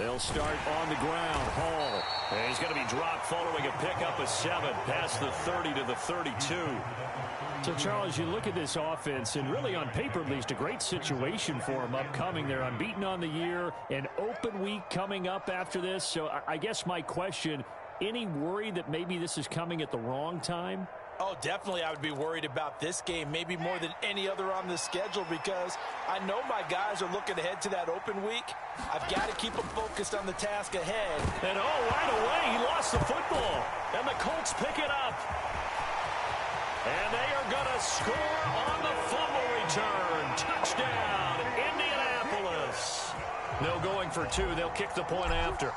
They'll start on the ground. Hall. And he's going to be dropped following a pickup of 7 past the 30 to the 32. So, Charles, you look at this offense, and really on paper, at least, a great situation for them upcoming. They're unbeaten on the year, an open week coming up after this. So I guess my question, any worry that maybe this is coming at the wrong time? Oh, definitely I would be worried about this game, maybe more than any other on the schedule, because I know my guys are looking ahead to that open week. I've got to keep them focused on the task ahead. And right away, he lost the football. And the Colts pick it up. And they are going to score on the fumble return. Touchdown, Indianapolis. No going for 2. They'll kick the point after.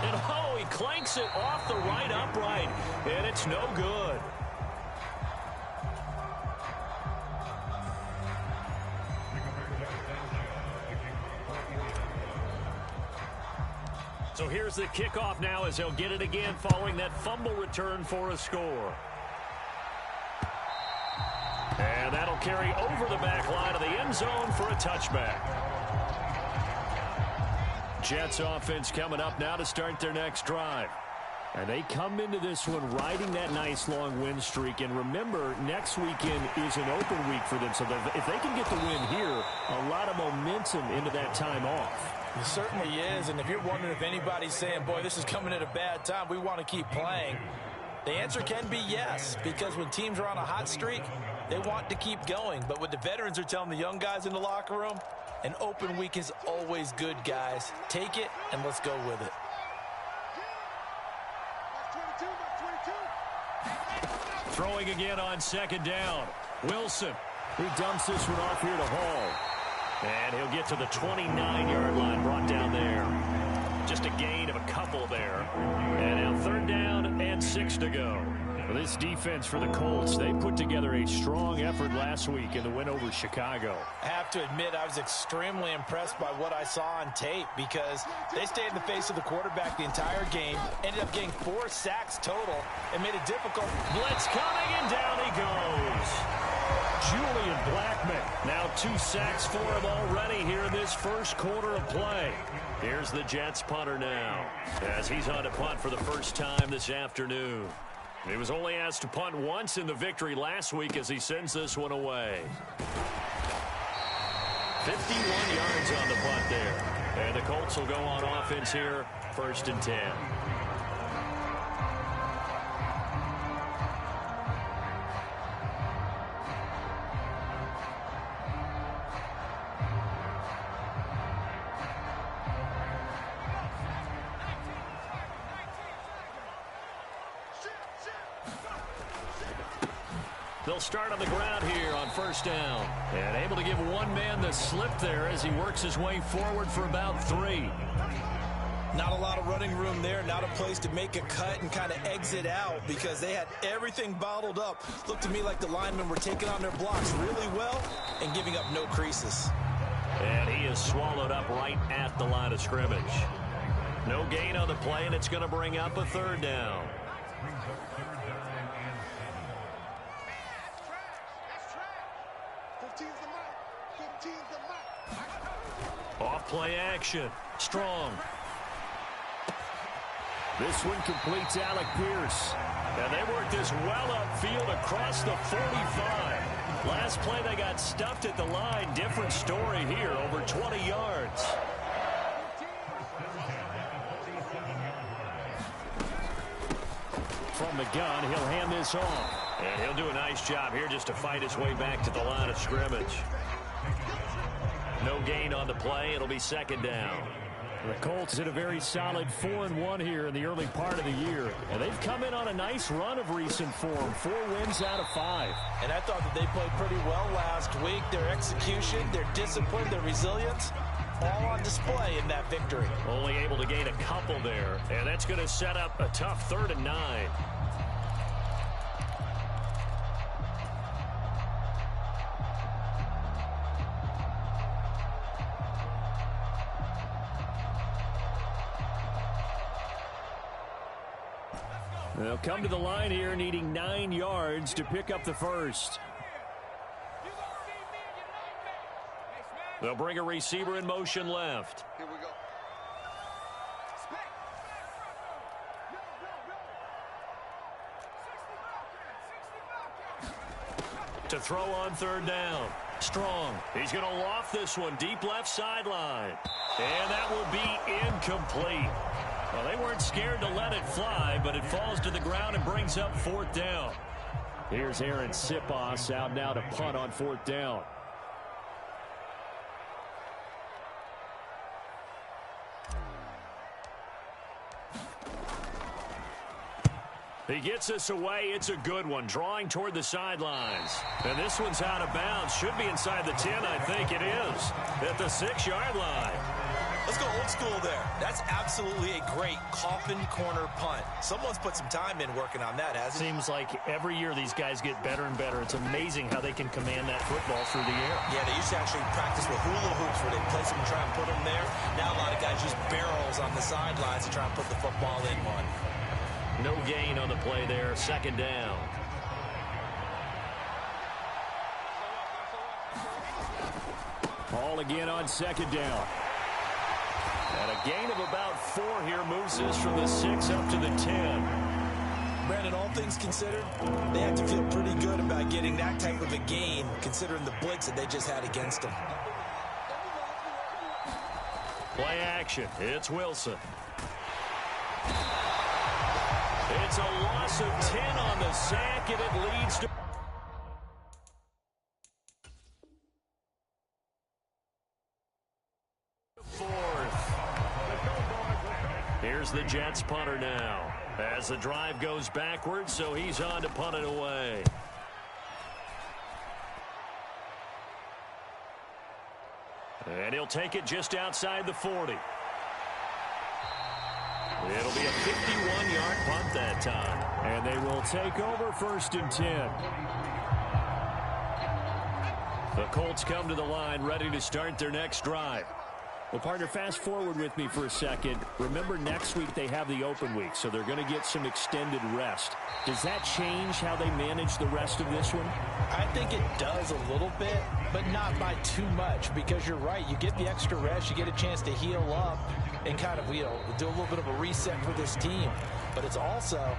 And he clanks it off the right upright. And it's no good. So here's the kickoff now as they'll get it again following that fumble return for a score. And that'll carry over the back line of the end zone for a touchback. Jets offense coming up now to start their next drive. And they come into this one riding that nice long win streak. And remember, next weekend is an open week for them. So if they can get the win here, a lot of momentum into that time off. It certainly is, and if you're wondering if anybody's saying, boy, this is coming at a bad time, we want to keep playing, the answer can be yes, because when teams are on a hot streak, they want to keep going. But what the veterans are telling the young guys in the locker room, an open week is always good, guys. Take it, and let's go with it. Throwing again on second down. Wilson. He dumps this one off here to Hall. And he'll get to the 29-yard line, brought down there. Just a gain of a couple there. And now 3rd down and 6 to go. Well, this defense for the Colts, they put together a strong effort last week in the win over Chicago. I have to admit, I was extremely impressed by what I saw on tape because they stayed in the face of the quarterback the entire game, ended up getting 4 sacks total, and made it difficult. Blitz coming, and down he goes. Julian Blackmon. Now 2 sacks for him already here in this first quarter of play. Here's the Jets punter now as he's on to punt for the first time this afternoon. He was only asked to punt once in the victory last week as he sends this one away. 51 yards on the punt there. And the Colts will go on offense here, 1st and 10. They'll start on the ground here on 1st down. And able to give one man the slip there as he works his way forward for about 3. Not a lot of running room there, not a place to make a cut and kind of exit out because they had everything bottled up. Looked to me like the linemen were taking on their blocks really well and giving up no creases. And he is swallowed up right at the line of scrimmage. No gain on the play, and it's going to bring up a 3rd down. Off play action. Strong. This one completes Alec Pierce. And they worked this well upfield across the 45. Last play they got stuffed at the line. Different story here, over 20 yards. From the gun, he'll hand this off. And he'll do a nice job here just to fight his way back to the line of scrimmage. No gain on the play. It'll be 2nd down. The Colts did a very solid 4-1 here in the early part of the year. And they've come in on a nice run of recent form. 4 wins out of 5. And I thought that they played pretty well last week. Their execution, their discipline, their resilience, all on display in that victory. Only able to gain a couple there. And that's going to set up a tough 3rd and 9. They'll come to the line here needing 9 yards to pick up the first. They'll bring a receiver in motion left. Here we go. To throw on third down. Strong. He's going to loft this one deep left sideline. And that will be incomplete. Well, they weren't scared to let it fly, but it falls to the ground and brings up fourth down. Here's Aaron Sipos out now to punt on fourth down. He gets us away. It's a good one. Drawing toward the sidelines. And this one's out of bounds. Should be inside the 10, I think it is. At the 6-yard line. Let's go old school there. That's absolutely a great coffin corner punt. Someone's put some time in working on that, hasn't it? Seems like every year these guys get better and better. It's amazing how they can command that football through the air. Yeah, they used to actually practice with hula hoops where they place them and try and put them there. Now a lot of guys use barrels on the sidelines to try and put the football in one. No gain on the play there. Second down. Ball again on second down. And a gain of about 4 here moves us from the 6 up to the 10. Brandon, all things considered, they have to feel pretty good about getting that type of a gain considering the blitz that they just had against them. Play action. It's Wilson. It's a loss of 10 on the sack, and it leads to... fourth. Here's the Jets punter now. As the drive goes backwards, so he's on to punt it away. And he'll take it just outside the 40. It'll be a 51-yard punt that time. And they will take over first and 10. The Colts come to the line ready to start their next drive. Well, partner, fast forward with me for a second. Remember, next week they have the open week, so they're going to get some extended rest. Does that change how they manage the rest of this one? I think it does a little bit, but not by too much, because you're right. You get the extra rest, you get a chance to heal up and kind of, do a little bit of a reset for this team. But it's also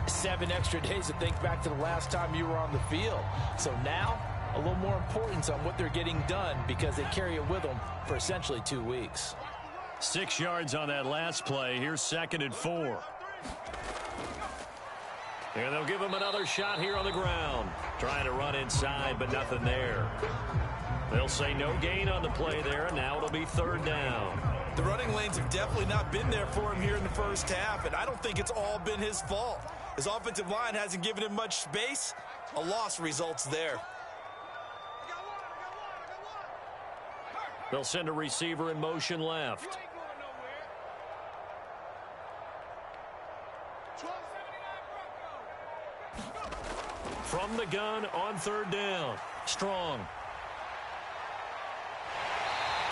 7 extra days to think back to the last time you were on the field. So now, a little more importance on what they're getting done because they carry it with them for essentially 2 weeks. 6 yards on that last play. Here's 2nd and 4. And they'll give him another shot here on the ground. Trying to run inside, but nothing there. They'll say no gain on the play there, and now it'll be 3rd down. The running lanes have definitely not been there for him here in the first half, and I don't think it's all been his fault. His offensive line hasn't given him much space. A loss results there. They'll send a receiver in motion left. From the gun on 3rd down. Strong.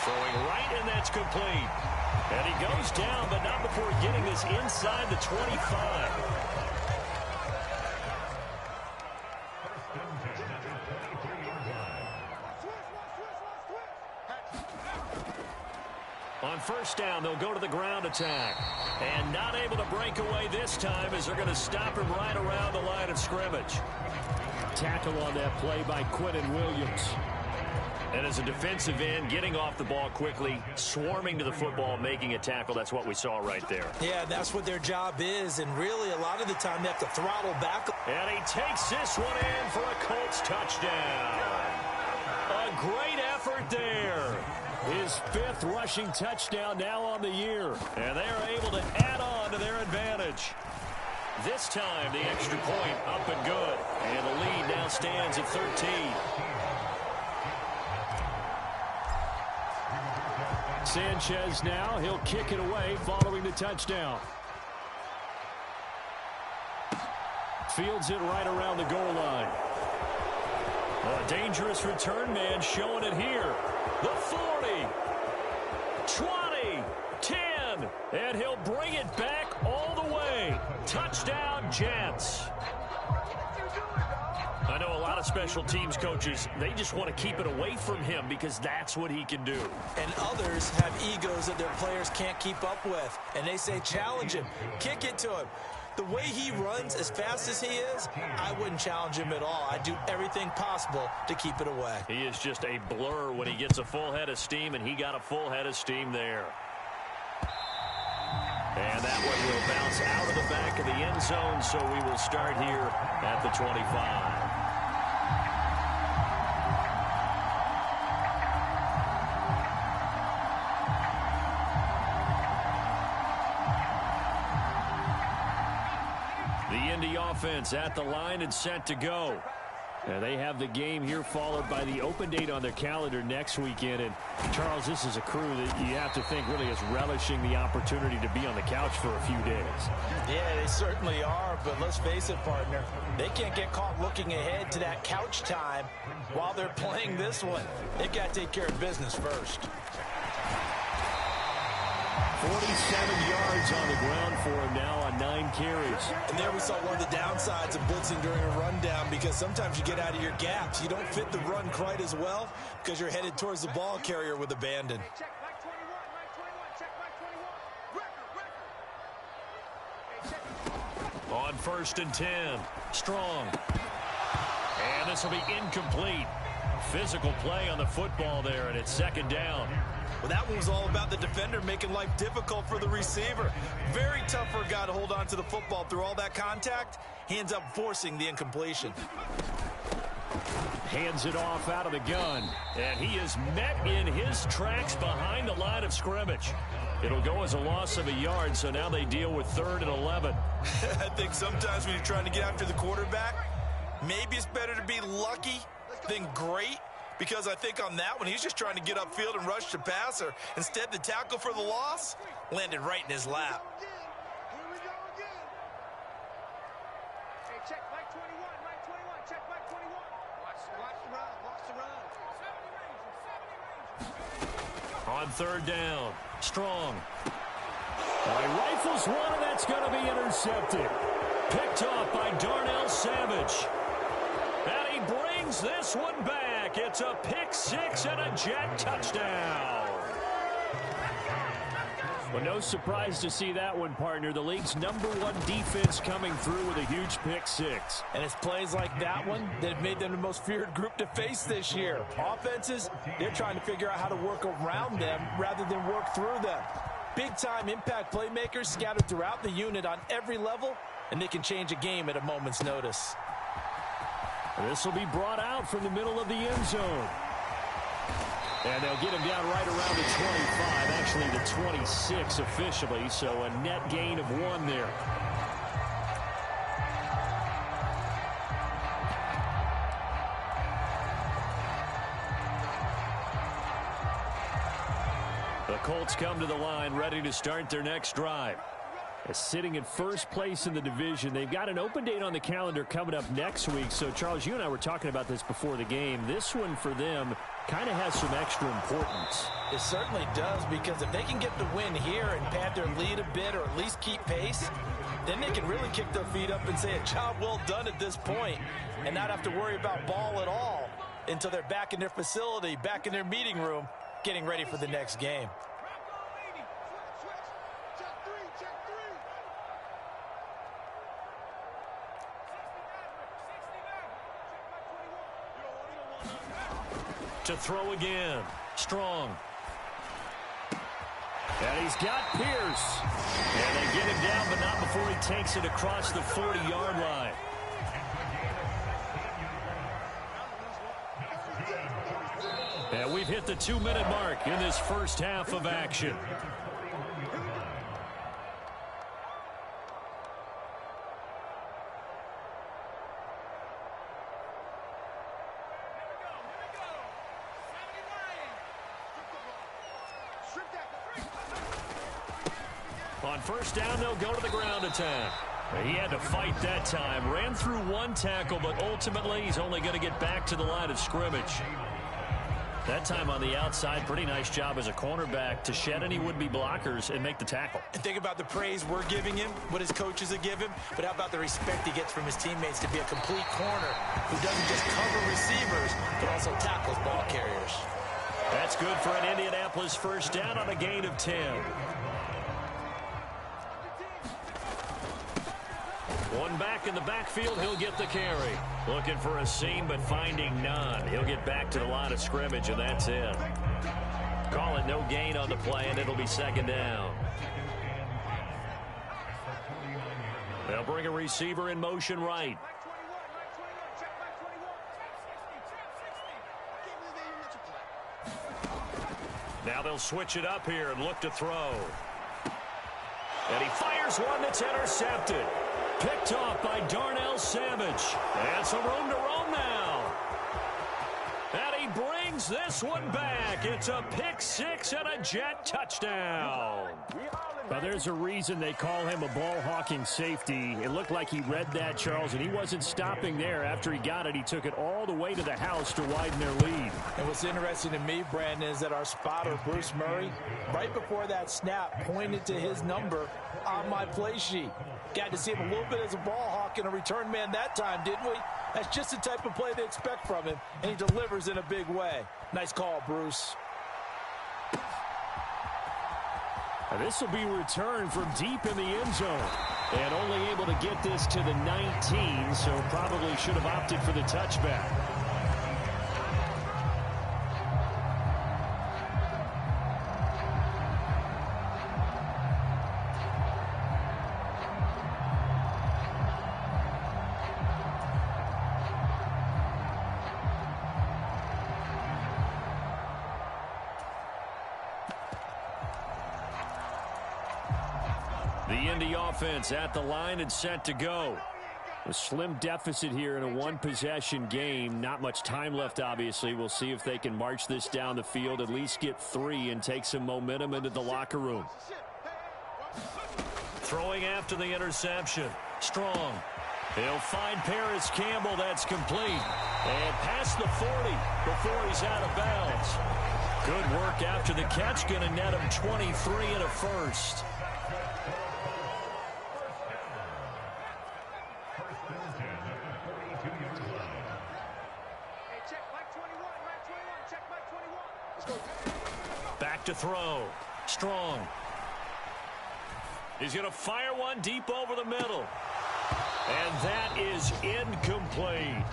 Throwing right, and that's complete. And he goes down, but not before getting this inside the 25. On 1st down, they'll go to the ground attack. And not able to break away this time as they're going to stop him right around the line of scrimmage. Tackle on that play by Quentin Williams. And as a defensive end, getting off the ball quickly, swarming to the football, making a tackle, that's what we saw right there. Yeah, that's what their job is, and really a lot of the time they have to throttle back. And he takes this one in for a Colts touchdown. A great effort there. His 5th rushing touchdown now on the year. And they are able to add on to their advantage. This time, the extra point up and good. And the lead now stands at 13. Sanchez now, he'll kick it away following the touchdown. Fields it right around the goal line. A dangerous return man showing it here. The 40, 20, 10, and he'll bring it back all the way. Touchdown, Jets. I know a lot lot of special teams coaches, they just want to keep it away from him because that's what he can do. And others have egos that their players can't keep up with. And they say, challenge him, kick it to him. The way he runs as fast as he is, I wouldn't challenge him at all. I'd do everything possible to keep it away. He is just a blur when he gets a full head of steam, and he got a full head of steam there. And that one will bounce out of the back of the end zone, so we will start here at the 25. The Indy offense at the line and set to go. And they have the game here followed by the open date on their calendar next weekend. And, Charles, this is a crew that you have to think really is relishing the opportunity to be on the couch for a few days. Yeah, they certainly are, but let's face it, partner. They can't get caught looking ahead to that couch time while they're playing this one. They've got to take care of business first. 47 yards on the ground for him now on 9 carries. And there we saw one of the downsides of blitzing during a rundown, because sometimes you get out of your gaps. You don't fit the run quite as well because you're headed towards the ball carrier with abandon. On 1st and 10, Strong. And this will be incomplete. Physical play on the football there, and it's 2nd down. Well, that one was all about the defender making life difficult for the receiver. Very tough for a guy to hold on to the football through all that contact. He ends up forcing the incompletion. Hands it off out of the gun. And he is met in his tracks behind the line of scrimmage. It'll go as a loss of a yard, so now they deal with 3rd and 11. I think sometimes when you're trying to get after the quarterback, maybe it's better to be lucky than great. Because I think on that one, he's just trying to get upfield and rush the passer. Instead, the tackle for the loss landed right in his lap. On 3rd down, Strong. He rifles one, and that's going to be intercepted. Picked off by Darnell Savage. And he brings this one back. It's a pick 6 and a Jet touchdown. Well, no surprise to see that one, partner. The league's #1 defense coming through with a huge pick 6. And it's plays like that one that have made them the most feared group to face this year. Offenses, they're trying to figure out how to work around them rather than work through them. Big-time impact playmakers scattered throughout the unit on every level, and they can change a game at a moment's notice. This will be brought out from the middle of the end zone. And they'll get him down right around the 25, actually the 26 officially, so a net gain of 1 there. The Colts come to the line ready to start their next drive. Sitting in first place in the division. They've got an open date on the calendar coming up next week. So, Charles, you and I were talking about this before the game. This one for them kind of has some extra importance. It certainly does, because if they can get the win here and pad their lead a bit or at least keep pace, then they can really kick their feet up and say a job well done at this point and not have to worry about ball at all until they're back in their facility, back in their meeting room, getting ready for the next game. To throw again. Strong. And he's got Pierce. And they get him down, but not before he takes it across the 40-yard line. And we've hit the 2-minute mark in this first half of action. On 1st down, they'll go to the ground attack. He had to fight that time. Ran through 1 tackle, but ultimately he's only going to get back to the line of scrimmage. That time on the outside, pretty nice job as a cornerback to shed any would-be blockers and make the tackle. And think about the praise we're giving him, what his coaches have given him, but how about the respect he gets from his teammates to be a complete corner who doesn't just cover receivers, but also tackles ball carriers. That's good for an Indianapolis first down on a gain of 10. One back in the backfield, he'll get the carry. Looking for a seam, but finding none. He'll get back to the line of scrimmage, and that's it. Call it no gain on the play, and it'll be second down. They'll bring a receiver in motion right. Now they'll switch it up here and look to throw. And he fires one that's intercepted. Picked off by Darnell Savage. And some room to roam now. And he brings this one back. It's a pick six and a Jet touchdown. Well, there's a reason they call him a ball-hawking safety. It looked like he read that, Charles, and he wasn't stopping there. After he got it, he took it all the way to the house to widen their lead. And what's interesting to me, Brandon, is that our spotter, Bruce Murray, right before that snap, pointed to his number on my play sheet. Got to see him a little bit as a ball hawk and a return man that time, didn't we? That's just the type of play they expect from him, and he delivers in a big way. Nice call, Bruce. And this will be returned from deep in the end zone. And only able to get this to the 19, so probably should have opted for the touchback. The Indy offense at the line and set to go. A slim deficit here in a one-possession game. Not much time left, obviously. We'll see if they can march this down the field, at least get 3 and take some momentum into the locker room. Throwing after the interception. Strong. He'll find Paris Campbell. That's complete. And past the 40 before he's out of bounds. Good work after the catch. Going to net him 23 and a first. Back to throw. Strong. He's going to fire one deep over the middle. And that is incomplete.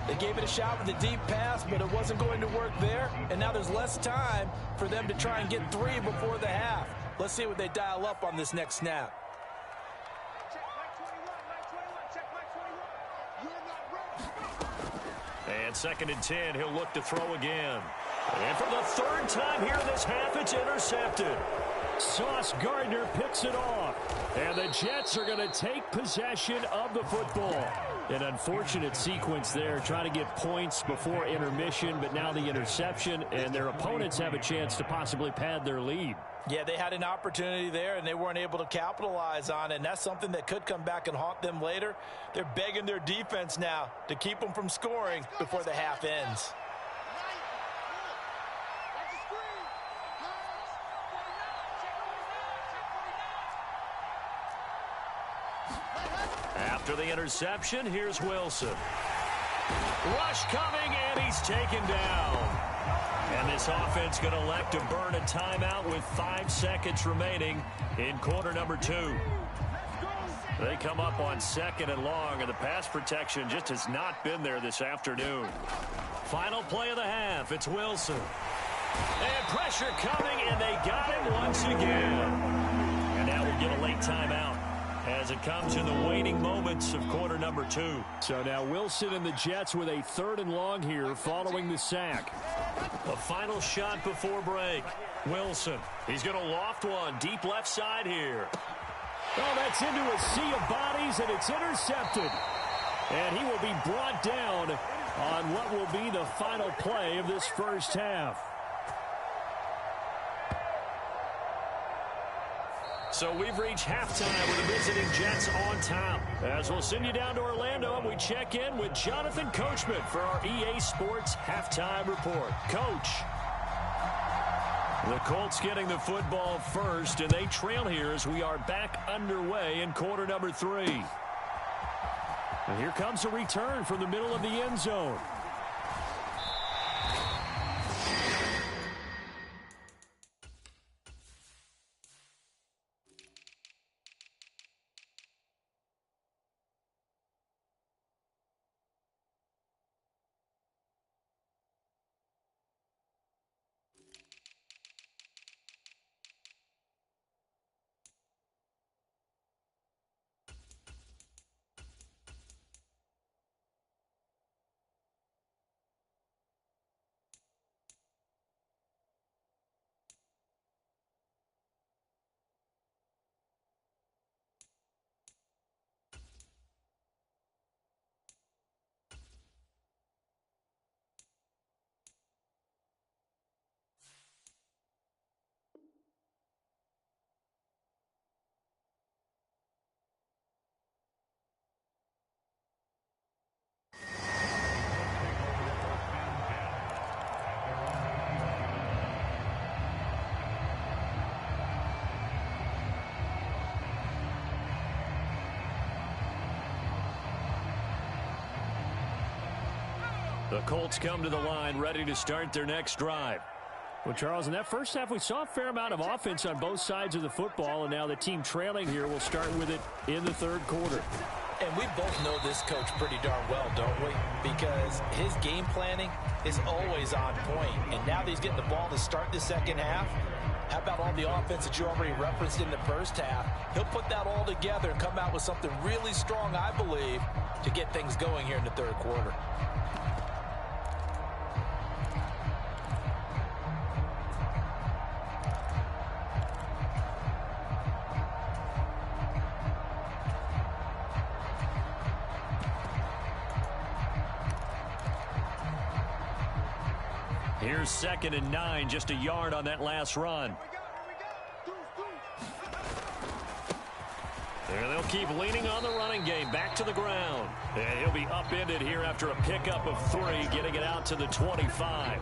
They gave it a shot with a deep pass, but it wasn't going to work there. And now there's less time for them to try and get 3 before the half. Let's see what they dial up on this next snap. And 2nd and 10, he'll look to throw again. And for the 3rd time here in this half, it's intercepted. Sauce Gardner picks it off. And the Jets are going to take possession of the football. An unfortunate sequence there, trying to get points before intermission, but now the interception, and their opponents have a chance to possibly pad their lead. Yeah, they had an opportunity there, and they weren't able to capitalize on it, and that's something that could come back and haunt them later. They're begging their defense now to keep them from scoring before the half ends. After the interception, here's Wilson. Rush coming, and he's taken down. And this offense going to elect to burn a timeout with 5 seconds remaining in quarter number 2. They come up on 2nd and long, and the pass protection just has not been there this afternoon. Final play of the half, it's Wilson. And pressure coming, and they got him once again. And now we'll get a late timeout as it comes in the waning moments of quarter number 2. So now Wilson and the Jets with a 3rd and long here following the sack. A final shot before break. Wilson, he's going to loft one deep left side here. Oh, that's into a sea of bodies, and it's intercepted. And he will be brought down on what will be the final play of this first half. So we've reached halftime with the visiting Jets on top. As we'll send you down to Orlando, and we check in with Jonathan Coachman for our EA Sports Halftime Report. Coach. The Colts getting the football first, and they trail here as we are back underway in quarter number 3. And here comes a return from the middle of the end zone. The Colts come to the line ready to start their next drive. Well, Charles, in that first half, we saw a fair amount of offense on both sides of the football, and now the team trailing here will start with it in the third quarter. And we both know this coach pretty darn well, don't we? Because his game planning is always on point. And now that he's getting the ball to start the second half, how about all the offense that you already referenced in the first half? He'll put that all together and come out with something really strong, I believe, to get things going here in the third quarter. Here's 2nd and 9, just a yard on that last run. And they'll keep leaning on the running game, back to the ground. And he'll be upended here after a pickup of 3, getting it out to the 25.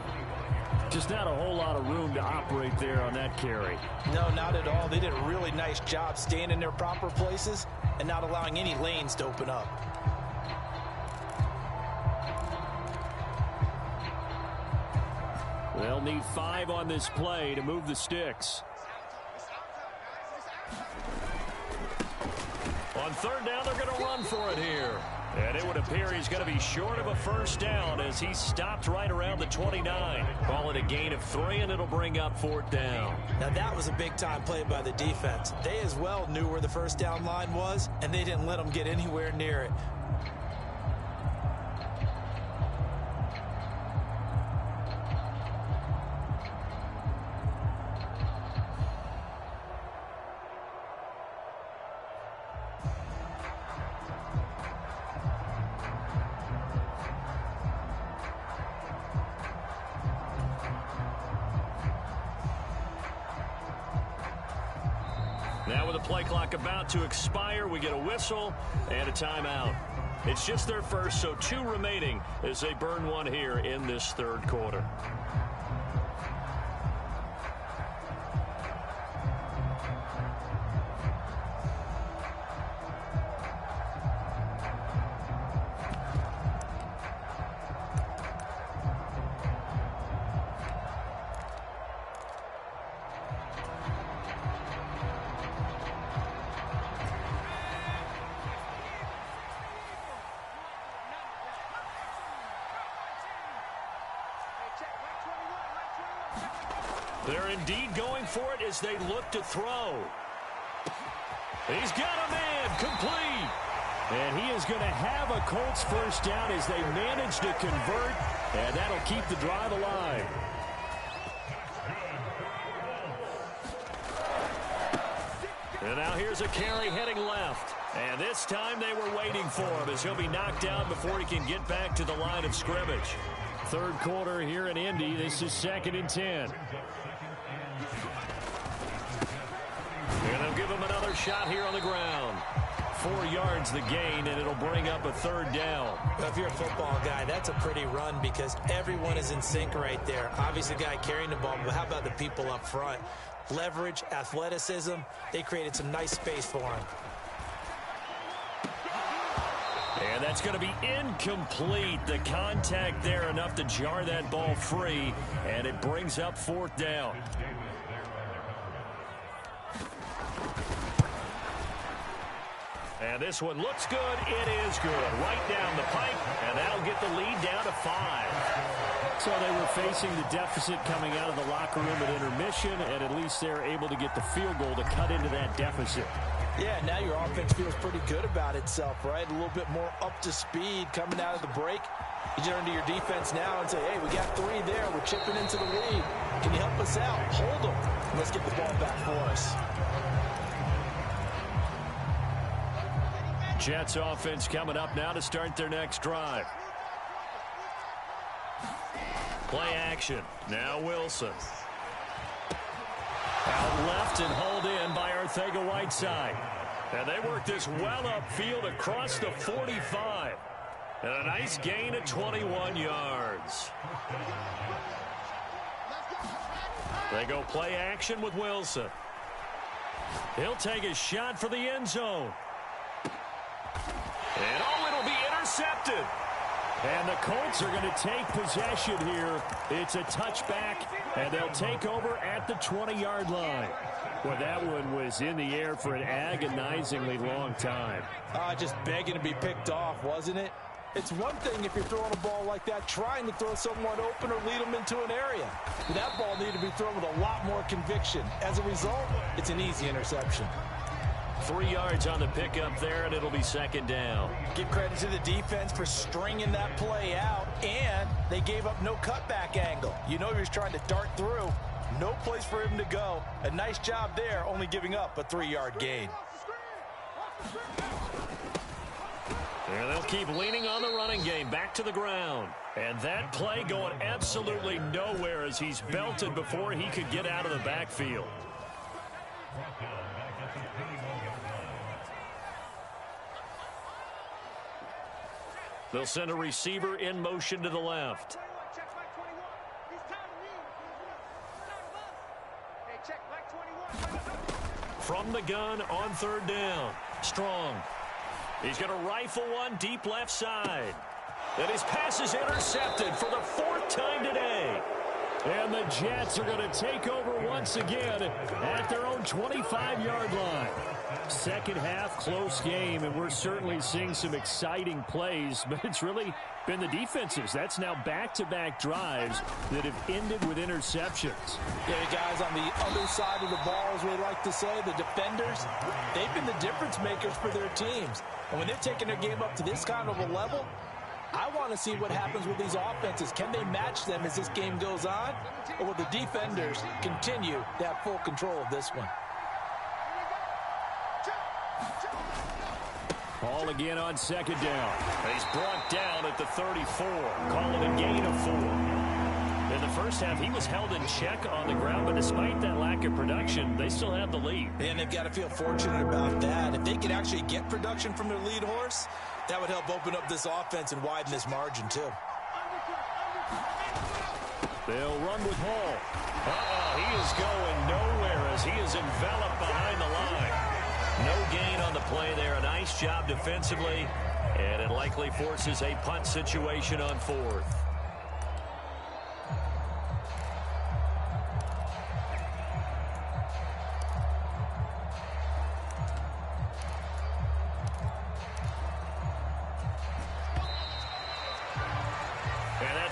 Just not a whole lot of room to operate there on that carry. No, not at all. They did a really nice job staying in their proper places and not allowing any lanes to open up. They'll need 5 on this play to move the sticks. On 3rd down, they're going to run for it here. And it would appear he's going to be short of a first down as he stopped right around the 29. Call it a gain of 3, and it'll bring up 4th down. Now, that was a big-time play by the defense. They as well knew where the first down line was, and they didn't let them get anywhere near it. Now with the play clock about to expire, we get a whistle and a timeout. It's just their first, so 2 remaining as they burn 1 here in this third quarter. They're indeed going for it as they look to throw. He's got a man, complete. And he is going to have a Colts first down as they manage to convert, and that'll keep the drive alive. And now here's a carry heading left. And this time they were waiting for him as he'll be knocked down before he can get back to the line of scrimmage. Third quarter here in Indy. This is 2nd and 10. And they'll give him another shot here on the ground. 4 yards the gain, and it'll bring up a third down. Well, if you're a football guy, that's a pretty run because everyone is in sync right there. Obviously, the guy carrying the ball, but how about the people up front? Leverage, athleticism, they created some nice space for him. And that's going to be incomplete. The contact there enough to jar that ball free, and it brings up fourth down. And this one looks good. It is good. Right down the pipe, and that'll get the lead down to 5. So they were facing the deficit coming out of the locker room at intermission, and at least they're able to get the field goal to cut into that deficit. Yeah, now your offense feels pretty good about itself, right? A little bit more up to speed coming out of the break. You turn to your defense now and say, hey, we got 3 there. We're chipping into the lead. Can you help us out? Hold them. Let's get the ball back for us. Jets offense coming up now to start their next drive. Play action. Now Wilson. Out left and hauled in by Arcega-Whiteside. And they work this well upfield across the 45. And a nice gain of 21 yards. They go play action with Wilson. He'll take a shot for the end zone. And oh, it'll be intercepted. And the Colts are going to take possession here. It's a touchback, and they'll take over at the 20-yard line. Well, that one was in the air for an agonizingly long time. Just begging to be picked off, wasn't it? It's one thing if you're throwing a ball like that, trying to throw someone open or lead them into an area. But that ball needed to be thrown with a lot more conviction. As a result, it's an easy interception. 3 yards on the pickup there, and it'll be second down. Give credit to the defense for stringing that play out, and they gave up no cutback angle. You know he was trying to dart through. No place for him to go. A nice job there, only giving up a 3-yard gain. And they'll keep leaning on the running game back to the ground. And that play going absolutely nowhere as he's belted before he could get out of the backfield. They'll send a receiver in motion to the left. From the gun on third down. Strong. He's going to rifle one deep left side. And his pass is intercepted for the 4th time today. And the Jets are going to take over once again at their own 25-yard line. Second half, close game, and we're certainly seeing some exciting plays, but it's really been the defenses. That's now back-to-back drives that have ended with interceptions. Yeah, the guys on the other side of the ball, as we like to say, the defenders, they've been the difference makers for their teams. And when they're taking their game up to this kind of a level, I want to see what happens with these offenses. Can they match them as this game goes on? Or will the defenders continue to have full control of this one? Ball again on second down. He's brought down at the 34. Call it a gain of 4. In the first half, he was held in check on the ground, but despite that lack of production, they still have the lead. And they've got to feel fortunate about that. If they could actually get production from their lead horse, that would help open up this offense and widen this margin, too. They'll run with Hall. He is going nowhere as he is enveloped behind the line. No gain on the play there. A nice job defensively, and it likely forces a punt situation on 4th.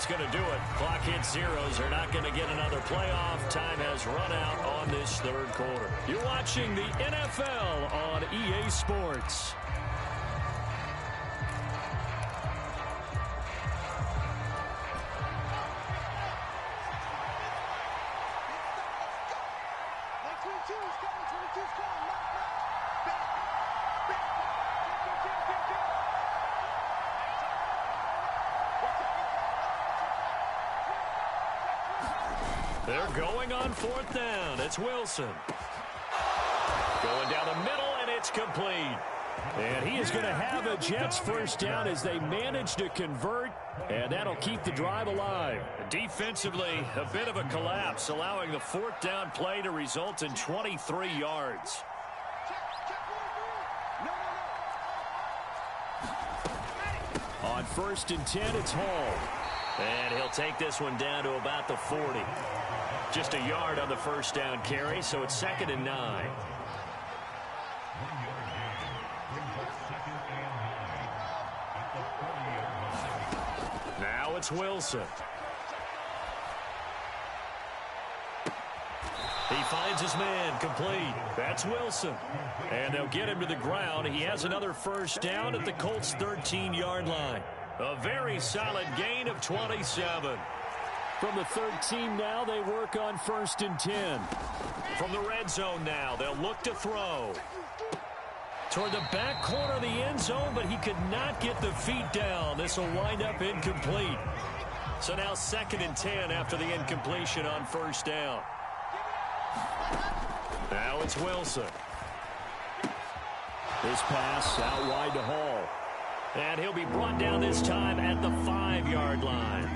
Going to do it. Clock hits zeros. They're not going to get another playoff. Time has run out on this third quarter. You're watching the NFL on EA Sports. They're going on 4th down. It's Wilson. Going down the middle, and it's complete. And he is going to have a Jets first down as they manage to convert, and that'll keep the drive alive. Defensively, a bit of a collapse, allowing the fourth down play to result in 23 yards. On 1st and 10, it's Hall. And he'll take this one down to about the 40. Just a yard on the first down carry, so it's 2nd and 9. Now it's Wilson. He finds his man, complete. That's Wilson. And they'll get him to the ground. He has another first down at the Colts' 13-yard line. A very solid gain of 27. From the 13 now, they work on 1st and 10. From the red zone now, they'll look to throw. Toward the back corner of the end zone, but he could not get the feet down. This will wind up incomplete. So now 2nd and 10 after the incompletion on first down. Now it's Wilson. This pass out wide to Hall. And he'll be brought down this time at the 5-yard line.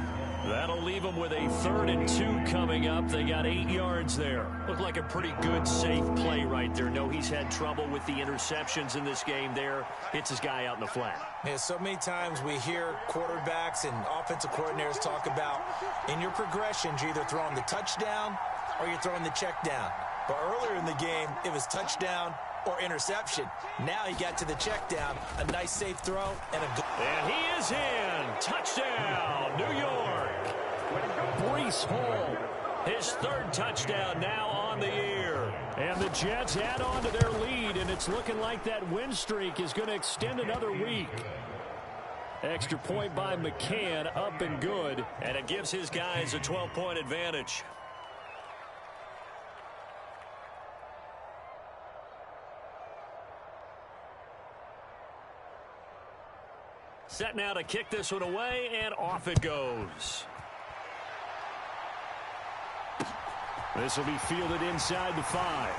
That'll leave them with a 3rd and 2 coming up. They got 8 yards there. Looked like a pretty good, safe play right there. No, he's had trouble with the interceptions in this game there. Hits his guy out in the flat. Yeah, so many times we hear quarterbacks and offensive coordinators talk about in your progressions, you're either throwing the touchdown or you're throwing the check down. But earlier in the game, it was touchdown or interception. Now he got to the check down, a nice safe throw, and a good. And he is in. Touchdown, New York. Breece Hall. His 3rd touchdown now on the year. And the Jets add on to their lead, and it's looking like that win streak is going to extend another week. Extra point by McCann, up and good. And it gives his guys a 12-point advantage. Set now to kick this one away, and off it goes. This will be fielded inside the 5.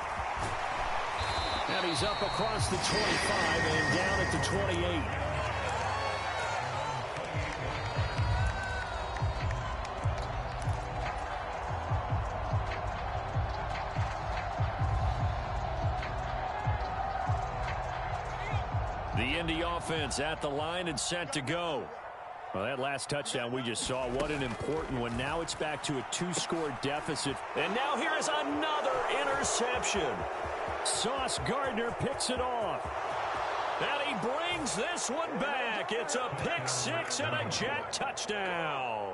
And he's up across the 25 and down at the 28. The Indy offense at the line and set to go. Well, that last touchdown we just saw, what an important one. Now it's back to a 2-score deficit. And now here is another interception. Sauce Gardner picks it off. And he brings this one back. It's a pick-6 and a Jet touchdown.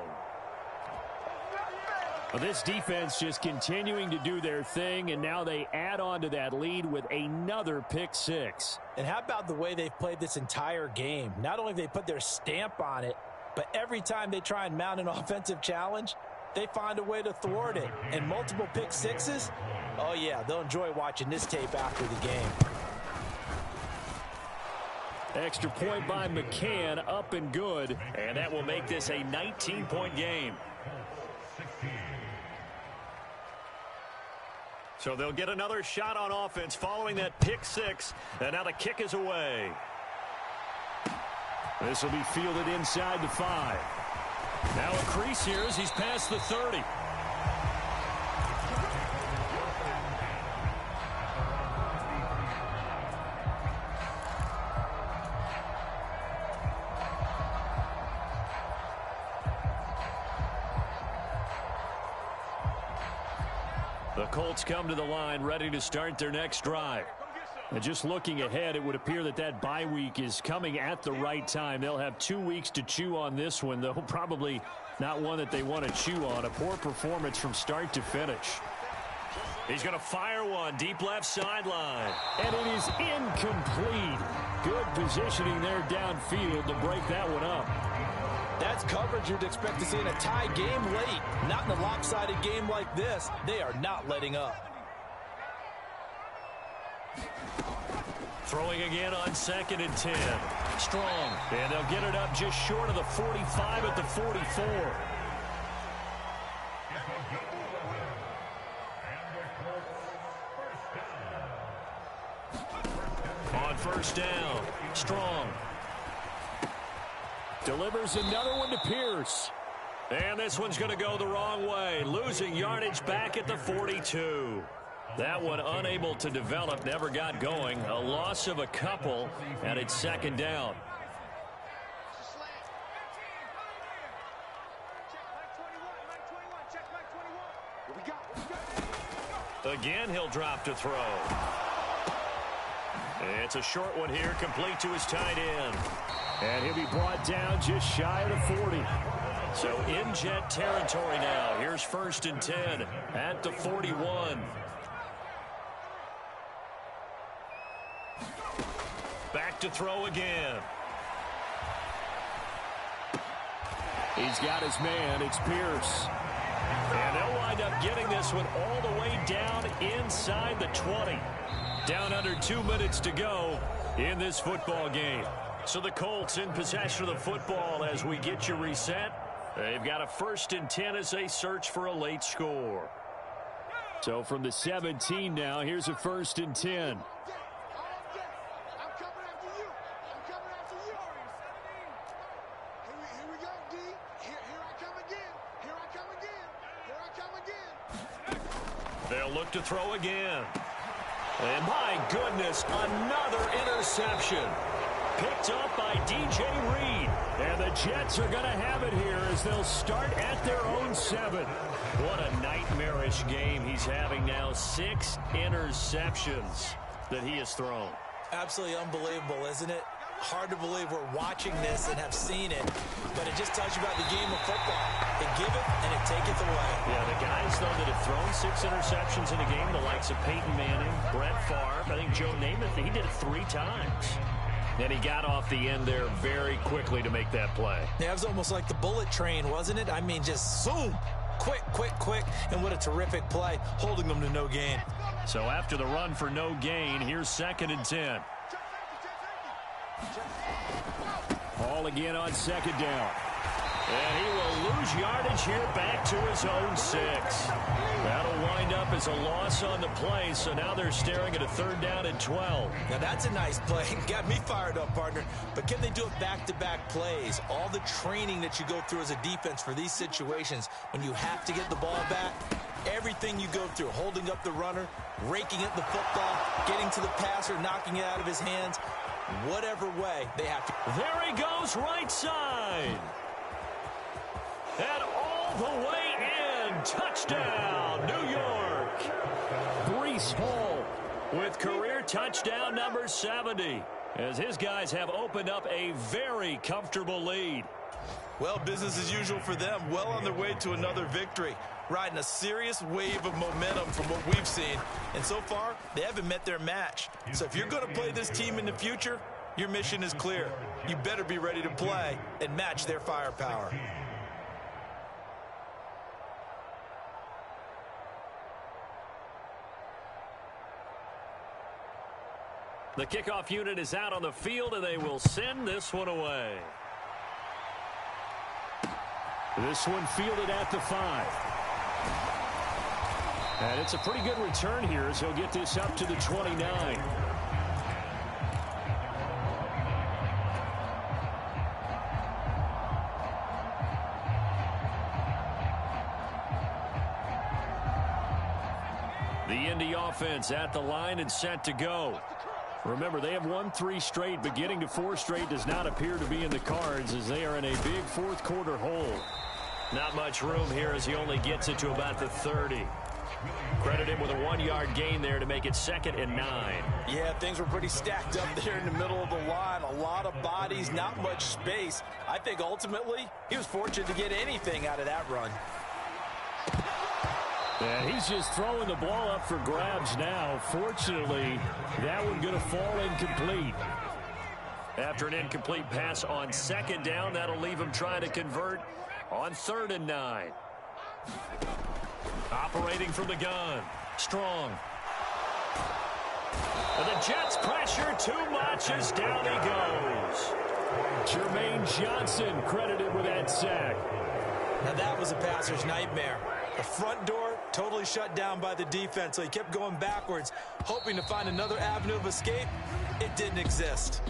Well, this defense just continuing to do their thing, and now they add on to that lead with another pick-6. And how about the way they've played this entire game? Not only have they put their stamp on it, but every time they try and mount an offensive challenge, they find a way to thwart it. And multiple pick-6s, oh yeah, they'll enjoy watching this tape after the game. Extra point by McCann, up and good. And that will make this a 19-point game. So they'll get another shot on offense following that pick-6. And now the kick is away. This will be fielded inside the 5. Now a crease here as he's past the 30. The Colts come to the line ready to start their next drive. And just looking ahead, it would appear that that bye week is coming at the right time. They'll have 2 weeks to chew on this one, though probably not one that they want to chew on. A poor performance from start to finish. He's going to fire one deep left sideline. And it is incomplete. Good positioning there downfield to break that one up. That's coverage you'd expect to see in a tie game late. Not in a lopsided game like this. They are not letting up. Throwing again on 2nd and 10. Strong. And they'll get it up just short of the 45 at the 44. On on first down. Strong. Delivers another one to Pierce. And this one's going to go the wrong way. Losing yardage back at the 42. That one unable to develop, never got going. A loss of a couple, and it's second down. Again, he'll drop to throw. It's a short one here, complete to his tight end. And he'll be brought down just shy of the 40. So in Jet territory now. Here's first and 10 at the 41. Back to throw again. He's got his man. It's Pierce. And they'll wind up getting this one all the way down inside the 20. Down under 2 minutes to go in this football game. So the Colts in possession of the football as we get you reset. They've got a first and 10 as they search for a late score. So from the 17 now, here's a first and 10. They'll look to throw again. And my goodness, another interception. Picked up by DJ Reed. And the Jets are going to have it here as they'll start at their own 7. What a nightmarish game he's having now. 6 interceptions that he has thrown. Absolutely unbelievable, isn't it? Hard to believe we're watching this and have seen it, but it just tells you about the game of football. It give it and it taketh away. Yeah, the guys, though, that have thrown 6 interceptions in a game, the likes of Peyton Manning, Brett Favre, I think Joe Namath, he did it 3 times. And he got off the end there very quickly to make that play. Yeah, it was almost like the bullet train, wasn't it? I mean, just zoom, quick, quick, quick, and what a terrific play, holding them to no gain. So after the run for no gain, here's second and 10. Ball again on second down. And he will lose yardage here back to his own 6. That'll wind up as a loss on the play, so now they're staring at a third down and 12. Now that's a nice play. Got me fired up, partner. But can they do it back-to-back plays? All the training that you go through as a defense for these situations, when you have to get the ball back, everything you go through, holding up the runner, raking at the football, getting to the passer, knocking it out of his hands, whatever way they have to. There he goes, right side. And all the way in. Touchdown, New York. Breece Hall with career touchdown number 70. As his guys have opened up a very comfortable lead. Well, business as usual for them. Well on their way to another victory. Riding a serious wave of momentum from what we've seen. And so far, they haven't met their match. So if you're going to play this team in the future, your mission is clear. You better be ready to play and match their firepower. The kickoff unit is out on the field, and they will send this one away. This one fielded at the 5. And it's a pretty good return here as he'll get this up to the 29. The Indy offense at the line and set to go. Remember, they have won 3 straight, but getting to 4 straight does not appear to be in the cards as they are in a big fourth quarter hole. Not much room here as he only gets it to about the 30. Credit him with a 1-yard gain there to make it 2nd and 9. Yeah, things were pretty stacked up there in the middle of the line. A lot of bodies, not much space. I think ultimately he was fortunate to get anything out of that run. And he's just throwing the ball up for grabs now. Fortunately, that one going to fall incomplete. After an incomplete pass on 2nd down, that'll leave him trying to convert on 3rd and 9. Operating from the gun. Strong. And the Jets pressure too much as down he goes. Jermaine Johnson credited with that sack. Now that was a passer's nightmare. The front door Totally shut down by the defense, so he kept going backwards, hoping to find another avenue of escape. It didn't exist.